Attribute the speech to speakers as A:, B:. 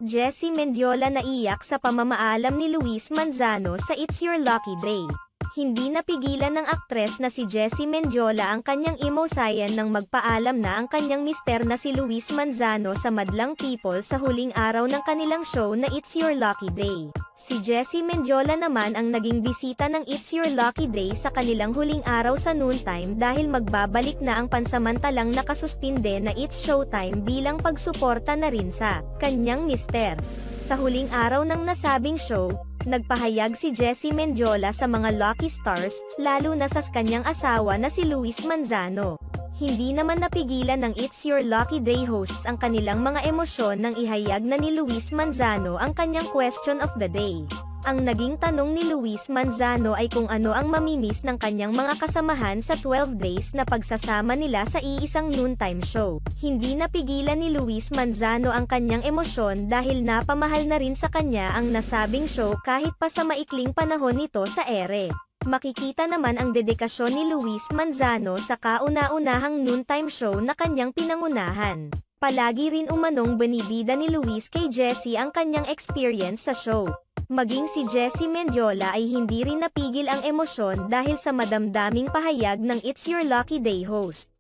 A: Jessie Mendiola naiyak sa pamamaalam ni Luis Manzano sa It's Your Lucky Day. Hindi napigilan ng aktres na si Jessie Mendiola ang kanyang emosyon nang magpaalam na ang kanyang mister na si Luis Manzano sa madlang people sa huling araw ng kanilang show na It's Your Lucky Day. Si Jessie Mendiola naman ang naging bisita ng It's Your Lucky Day sa kanilang huling araw sa noontime dahil magbabalik na ang pansamantalang nakasuspinde na It's Showtime bilang pagsuporta na rin sa kanyang mister. Sa huling araw ng nasabing show, nagpahayag si Jessie Mendiola sa mga lucky stars, lalo na sa kanyang asawa na si Luis Manzano. Hindi naman napigilan ng It's Your Lucky Day hosts ang kanilang mga emosyon nang ihayag na ni Luis Manzano ang kanyang question of the day. Ang naging tanong ni Luis Manzano ay kung ano ang mamimiss ng kanyang mga kasamahan sa 12 days na pagsasama nila sa iisang noontime show. Hindi napigilan ni Luis Manzano ang kanyang emosyon dahil napamahal na rin sa kanya ang nasabing show kahit pa sa maikling panahon nito sa ere. Makikita naman ang dedikasyon ni Luis Manzano sa kauna-unahang noontime show na kanyang pinangunahan. Palagi rin umanong binibida ni Luis kay Jessie ang kanyang experience sa show. Maging si Jessie Mendiola ay hindi rin napigil ang emosyon dahil sa madamdaming pahayag ng It's Your Lucky Day host.